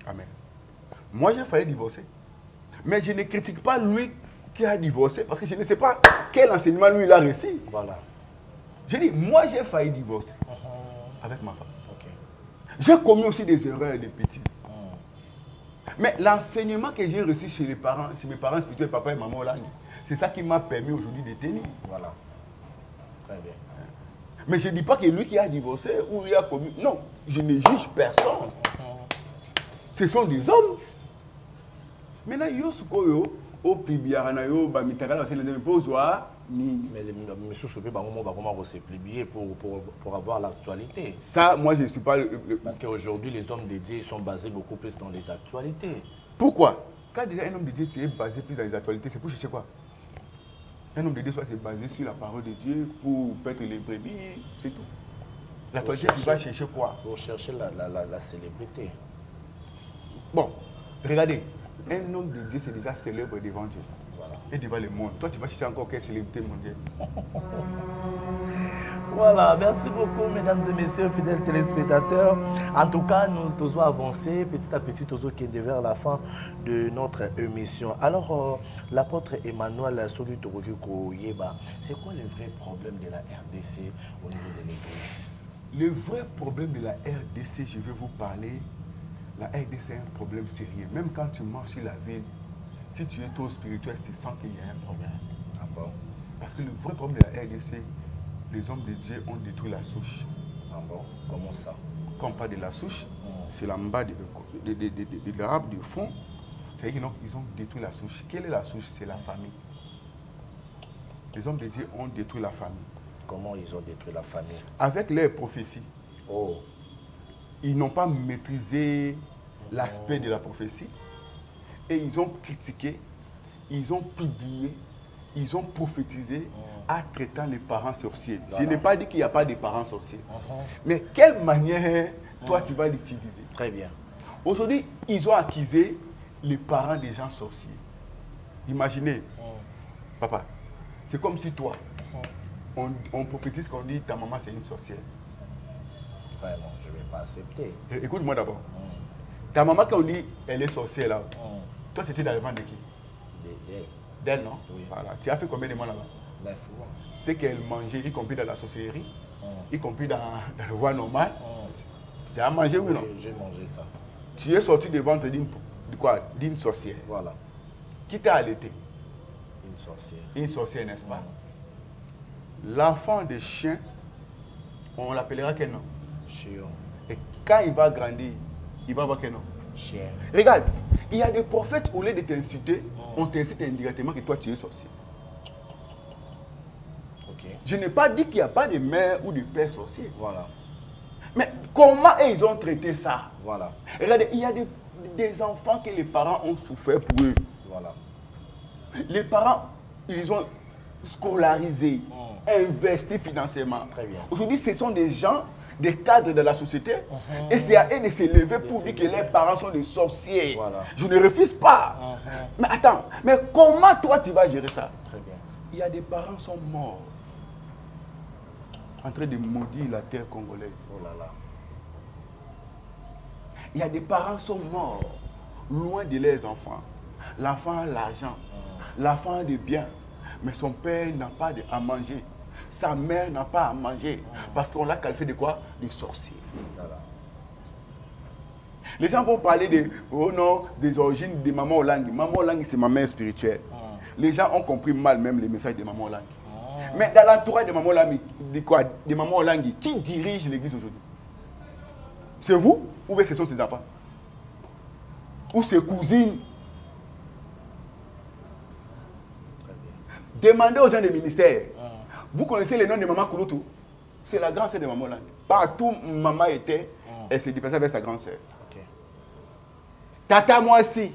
Amen. Moi, j'ai failli divorcer. Mais je ne critique pas lui qui a divorcé parce que je ne sais pas quel enseignement lui il a reçu. Voilà. Je dis, moi, j'ai failli divorcer avec ma femme. J'ai commis aussi des erreurs et des bêtises. Mais l'enseignement que j'ai reçu chez mes parents spirituels, papa et maman, c'est ça qui m'a permis aujourd'hui de tenir. Voilà. Très bien. Mais je ne dis pas que lui qui a divorcé ou il a commis. Non, je ne juge personne. Ce sont des hommes. Maintenant, il y a ce qu'on a au plibiarana, yo, bamitagala, c'est les imposoirs. Mais les sous-soupés, c'est plié pour avoir l'actualité. Ça, moi, je ne suis pas... Parce qu'aujourd'hui, les hommes de Dieu sont basés beaucoup plus dans les actualités. Pourquoi? Quand déjà un homme de Dieu, tu es basé plus dans les actualités, c'est pour chercher quoi? Un homme de Dieu doit se baser sur la parole de Dieu pour paître les brebis, c'est tout. La toi, tu vas chercher quoi? Pour chercher la célébrité. Bon, regardez, un homme de Dieu c'est déjà célèbre devant Dieu. Voilà. Et devant le monde. Toi, tu vas chercher encore quelle célébrité mondiale? Voilà, merci beaucoup mesdames et messieurs, fidèles téléspectateurs. En tout cas, nous devons avancer petit à petit, qui est vers la fin de notre émission. Alors, l'apôtre Emmanuel Solu Torokiko Yeba, c'est quoi le vrai problème de la RDC au niveau de l'Église? Le vrai problème de la RDC, je vais vous parler, la RDC est un problème sérieux. Même quand tu marches sur la ville, si tu es trop spirituel, tu sens qu'il y a un problème. Ah bon? Parce que le vrai problème de la RDC, les hommes de Dieu ont détruit la souche. Ah bon? Comment ça? Quand on parle de la souche, c'est la bas de l'arbre du fond. C'est-à-dire qu'ils ont détruit la souche. Quelle est la souche? C'est la famille. Les hommes de Dieu ont détruit la famille. Comment ils ont détruit la famille? Avec leurs prophéties. Oh. Ils n'ont pas maîtrisé l'aspect de la prophétie. Et ils ont critiqué, ils ont publié, ils ont prophétisé en traitant les parents sorciers. Voilà. Je n'ai pas dit qu'il n'y a pas de parents sorciers. Mais quelle manière, toi, tu vas l'utiliser? Très bien. Aujourd'hui, ils ont accusé les parents des gens sorciers. Imaginez, papa, c'est comme si toi, on prophétise qu'on dit ta maman c'est une sorcière. Vraiment, je ne vais pas accepter. Écoute-moi d'abord. Ta maman, quand on dit elle est sorcière là, toi tu étais dans le ventre de qui? D'elle, non? Oui. Voilà. Tu as fait combien de mois là-bas? 9 mois. C'est qu'elle mangeait, y compris dans la sorcellerie, y compris dans la voie normale. Tu as mangé, oui, non? J'ai mangé ça. Tu es sorti du ventre d'une sorcière. Voilà. Qui t'a allaité? Une sorcière. Une sorcière, n'est-ce pas? L'enfant des chiens, on l'appellera quel nom? Chien. Et quand il va grandir, il va avoir quel nom? Chien. Regarde, il y a des prophètes, au lieu de t'insulter, on t'incite indirectement que toi tu es sorcier. Okay. Je n'ai pas dit qu'il n'y a pas de mère ou de père sorcier. Voilà. Mais comment ils ont traité ça? Voilà. Regardez, il y a des enfants que les parents ont souffert pour eux. Voilà. Les parents, ils ont scolarisé, investi financièrement. Très bien. Aujourd'hui, ce sont des gens, des cadres de la société, et c'est à eux de se lever pour dire que les parents sont des sorciers. Voilà. Je ne refuse pas. Mais attends, mais comment toi tu vas gérer ça? Très bien. Il y a des parents qui sont morts en train de maudire la terre congolaise. Oh là là. Il y a des parents qui sont morts loin de leurs enfants. L'enfant a l'argent, l'enfant a des biens, mais son père n'a pas à manger. Sa mère n'a pas à manger parce qu'on l'a qualifié de quoi? De sorcier. Voilà. Les gens vont parler de, oh non, des origines de Maman Olangi. Maman Olangi, c'est ma mère spirituelle. Les gens ont compris mal même les messages de Maman Olangi. Mais dans l'entourage de Maman Olangi, de Maman Olangi, qui dirige l'église aujourd'hui? C'est vous ou bien ce sont ses enfants? Ou ses cousines? Demandez aux gens des ministères. Vous connaissez le nom de Maman Kouloutou? C'est la grande sœur de Maman Olangi. Partout où maman était, elle s'est déplacée avec sa grande sœur. Okay. Tata moi aussi.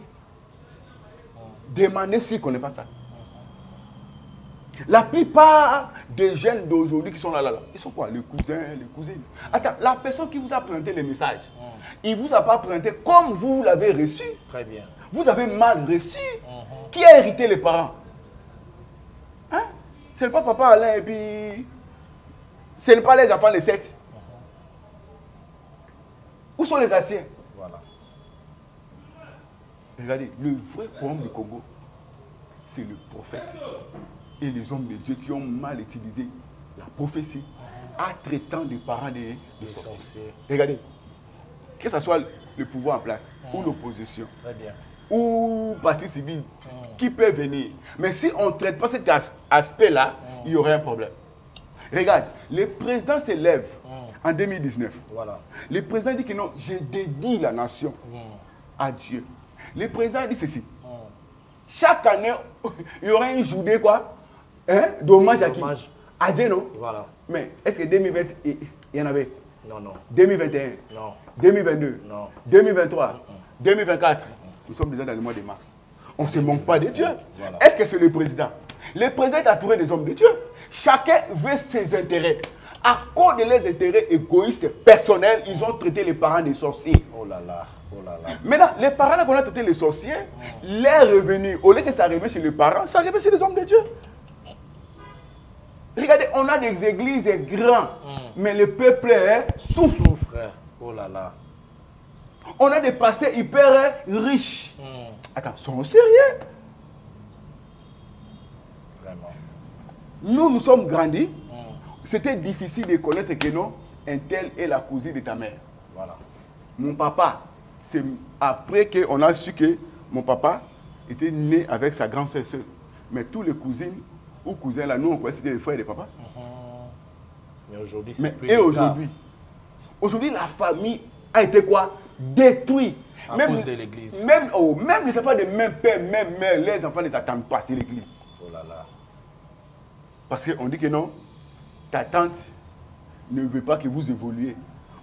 Demandez s'ils ne connaissent pas ça. La plupart des jeunes d'aujourd'hui qui sont là, ils sont quoi? Les cousins, les cousines. Attends, la personne qui vous a présenté les messages, il ne vous a pas présenté comme vous l'avez reçu. Très bien. Vous avez mal reçu. Qui a hérité les parents? Hein? Ce n'est pas papa Alain et puis... Ce n'est pas les enfants, les 7. Où sont les anciens? Voilà. Regardez, le vrai problème du Congo, c'est le prophète et les hommes de Dieu qui ont mal utilisé la prophétie en traitant des parents des sorciers. Regardez, que ce soit le pouvoir en place ou l'opposition, ou parti civil, qui peut venir. Mais si on ne traite pas cet aspect-là, il y aurait un problème. Regarde, le président s'élève en 2019. Voilà. Le président dit que non, je dédie la nation à Dieu. Le président dit ceci. Chaque année, il y aura une journée quoi? Hein? D'hommage à qui? À Dieu, non? Voilà. Mais est-ce que 2020, il y en avait? Non, non. 2021? Non. 2022? Non. 2023? 2024? Nous sommes déjà dans le mois de mars. On ne se manque pas de Dieu. Voilà. Est-ce que c'est le président? Le président est entouré des hommes de Dieu. Chacun veut ses intérêts. À cause de leurs intérêts égoïstes, personnels, ils ont traité les parents des sorciers. Oh là là, oh là là. Maintenant, les parents qu'on a traité les sorciers, les revenus, au lieu que ça arrive chez les parents, ça arrive chez les hommes de Dieu. Regardez, on a des églises grandes, mais le peuple souffre. Oh là là. On a des pasteurs hyper riches. Attends, sont sérieux? Vraiment. Nous sommes grandis. C'était difficile de connaître que non, un tel est la cousine de ta mère. Voilà. Mon papa, c'est après qu'on a su que mon papa était né avec sa grande sœur seule. Mais tous les cousines ou cousins là, nous on croyait que c'était les frères de papa. Mais aujourd'hui, c'est plus et aujourd'hui, la famille a été quoi? Détruite. À cause de l'église. Même les enfants de même père, même mère, les enfants ne s'attendent pas, c'est l'église. Oh là là. Parce qu'on dit que non, ta tante ne veut pas que vous évoluiez.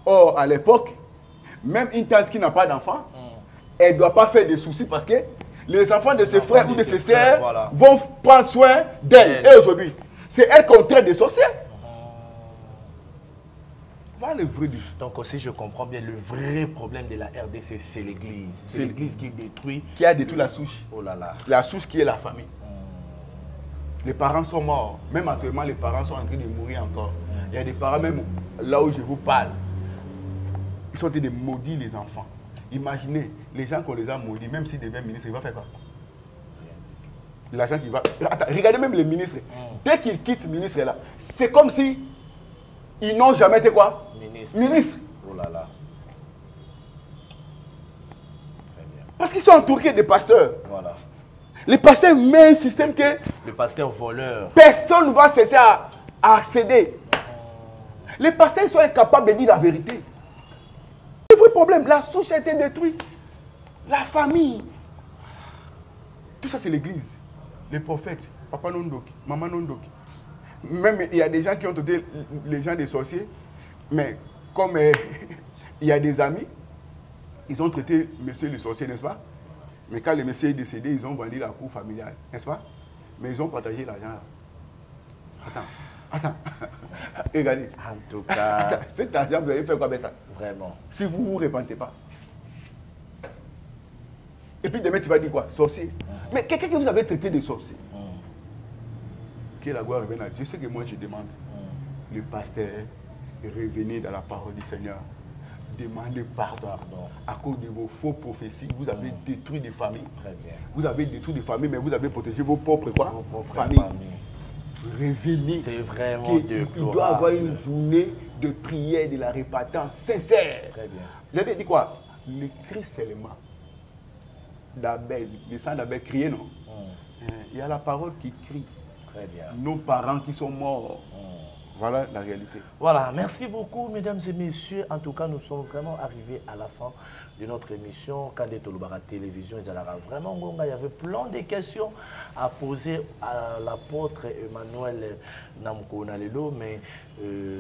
Or, à l'époque, même une tante qui n'a pas d'enfant, elle ne doit pas faire des soucis parce que les enfants de ses frères ou de ses sœurs vont prendre soin d'elle. Et aujourd'hui, c'est elle qu'on traite de sorcière. Voilà le vrai. Donc aussi, je comprends bien, le vrai problème de la RDC, c'est l'église. C'est l'église qui détruit. Qui a détruit la souche. Oh là là. La souche qui est la famille. Les parents sont morts. Même actuellement, les parents sont en train de mourir encore. Il y a des parents, même là où je vous parle, ils sont en train de maudire les enfants. Imaginez, les gens qu'on les a maudits, même s'ils deviennent ministres, ils vont faire quoi? L'argent qui va... Attends, regardez même les ministres. Dès qu'ils quittent le ministre là, c'est comme si ils n'ont jamais été quoi? Ministre. Oh là là. Très bien. Parce qu'ils sont entourés de pasteurs. Voilà. Les pasteurs mettent un système que... Le pasteur voleur. Personne ne va cesser à accéder. Les pasteurs sont incapables de dire la vérité. Le vrai problème, la souche a été détruite. La famille. Tout ça, c'est l'église. Les prophètes. Papa Nondoki, Maman Nondoki. Même il y a des gens qui ont traité les gens des sorciers. Mais comme il y a des amis, ils ont traité monsieur le sorcier, n'est-ce pas? Mais quand le monsieur est décédé, ils ont vendu la cour familiale, n'est-ce pas? Mais ils ont partagé l'argent. Attends. Regardez. En tout cas. Attends, cet argent, vous allez faire quoi avec ça? Vraiment. Si vous ne vous repentez pas. Et puis demain, tu vas dire quoi? Sorcier. Mais quelqu'un que vous avez traité de sorcier. Que la gloire revienne à Dieu. C'est ce que moi je demande. Le pasteur revenez dans la parole du Seigneur. Demandez pardon. À cause de vos faux prophéties, vous avez détruit des familles. Très bien. Vous avez détruit des familles, mais vous avez protégé vos propres quoi? Familles. Revenez. C'est vraiment Il doit avoir une journée de prière, de la repentance sincère. Très bien. Vous avez dit quoi? Le cri seulement d'Abel, le sang d'Abel criait, non? Il y a la parole qui crie. Très bien. Nos parents qui sont morts. Voilà la réalité. Voilà, merci beaucoup mesdames et messieurs. En tout cas, nous sommes vraiment arrivés à la fin de notre émission. Quand on Tolobara Télévision, vraiment, il y avait plein de questions à poser à l'apôtre Emmanuel Namko Nalelo, mais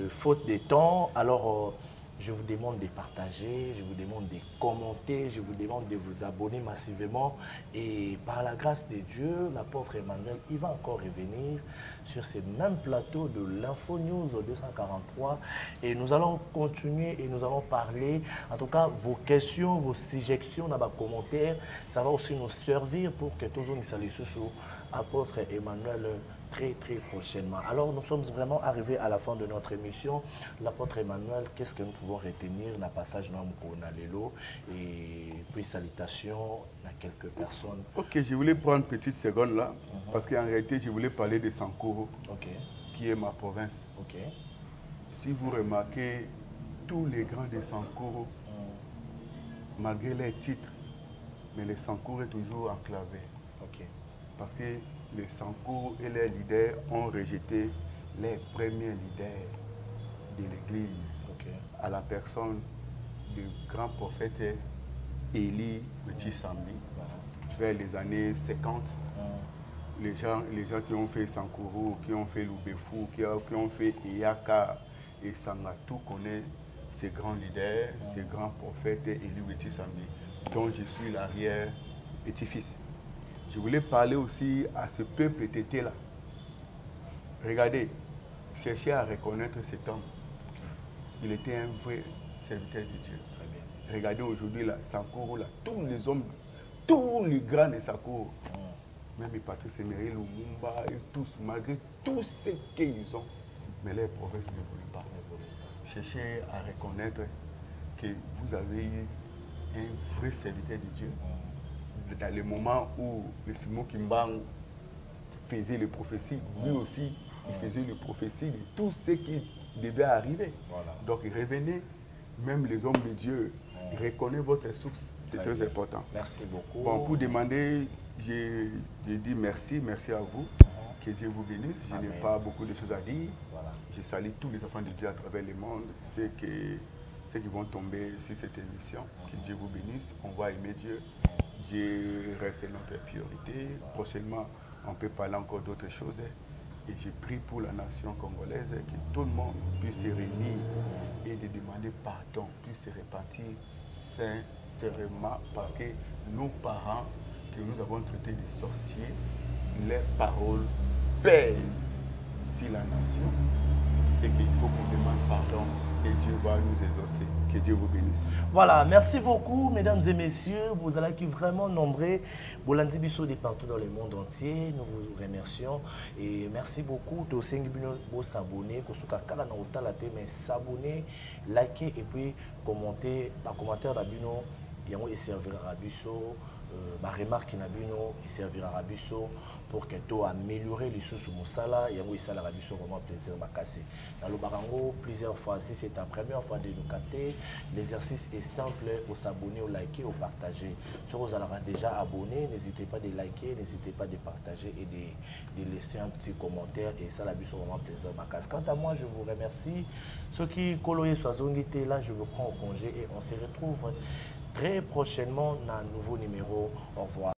faute de temps, alors je vous demande de partager, je vous demande de commenter, je vous demande de vous abonner massivement. Et par la grâce de Dieu, l'apôtre Emmanuel, il va encore revenir sur ces mêmes plateaux de l'Info News 243. Et nous allons continuer et nous allons parler, en tout cas, vos questions, vos suggestions dans vos commentaires. Ça va aussi nous servir pour que tous nous saluons sur l'apôtre Emmanuel très prochainement. Alors, nous sommes vraiment arrivés à la fin de notre émission. L'apôtre Emmanuel, qu'est-ce que nous pouvons retenir dans le passage de Nalelo? Et puis, salutations à quelques personnes. Ok, je voulais prendre une petite seconde là, parce qu'en réalité, je voulais parler de Sankoro, qui est ma province. Si vous remarquez, tous les grands de Sankoro, malgré les titres, mais le Sankoro est toujours enclavé. Parce que les Sankoro et les leaders ont rejeté les premiers leaders de l'Église, à la personne du grand prophète Élie Wetchi-Sambi, vers les années 50. Les gens qui ont fait Sankoro, qui ont fait Lubefu, qui ont fait Iyaka et Sangatou connaissent ces grands leaders, ces grands prophètes Élie Wetchi-Sambi, dont je suis l'arrière-petit-fils. Je voulais parler aussi à ce peuple tété là, Regardez, cherchez à reconnaître cet homme. Il était un vrai serviteur de Dieu. Très bien. Regardez aujourd'hui, là, Sankoro, là, tous les hommes, tous les grands de Sankoro, même Patrice Emery, Lumumba et tous, malgré tout ce qu'ils ont, mais les prophètes ne voulaient pas. Cherchez à reconnaître que vous avez eu un vrai serviteur de Dieu. Dans les moments où le Simon Kimbangu faisait les prophéties, lui aussi, il faisait les prophéties de tout ce qui devait arriver. Voilà. Donc, revenez, même les hommes de Dieu, reconnaissez votre source. C'est très important. Merci beaucoup. Bon, pour demander, j'ai dit merci à vous. Que Dieu vous bénisse. Je n'ai pas beaucoup de choses à dire. Voilà. Je salue tous les enfants de Dieu à travers le monde. Ceux qui vont tomber sur cette émission. Que Dieu vous bénisse. On va aimer Dieu. Dieu reste notre priorité. Prochainement, on peut parler encore d'autres choses. Et je prie pour la nation congolaise que tout le monde puisse se réunir et de demander pardon, puisse se repentir sincèrement, parce que nos parents que nous avons traités de sorciers, leurs paroles pèsent sur la nation et qu'il faut qu'on demande pardon et Dieu va nous exaucer. Que Dieu vous bénisse. Voilà, merci beaucoup, mesdames et messieurs. Vous allez qui vraiment nombreux. Bolandi Bisso de partout dans le monde entier. Nous vous remercions et merci beaucoup. De s'abonner, mais s'abonner, liker et puis commenter. Par commentaire d'Abino, il y a servira à Bisso. Ma remarque Nabino, il servira à Bisso pour que tu améliorer les sous Moussala. Il y a eu ça la Bisso vraiment plaisir à casser. Dans le Barango, plusieurs fois, si c'est ta première fois de nous capter, l'exercice est simple, au s'abonner, au liker, au partager. Si vous êtes déjà abonné, n'hésitez pas de liker, n'hésitez pas de partager et de laisser un petit commentaire. Et ça la Bisso vraiment plaisir à casser. Quant à moi, je vous remercie. Ceux qui coloyent soit zongité là, je vous prends au congé et on se retrouve très prochainement dans un nouveau numéro. Au revoir.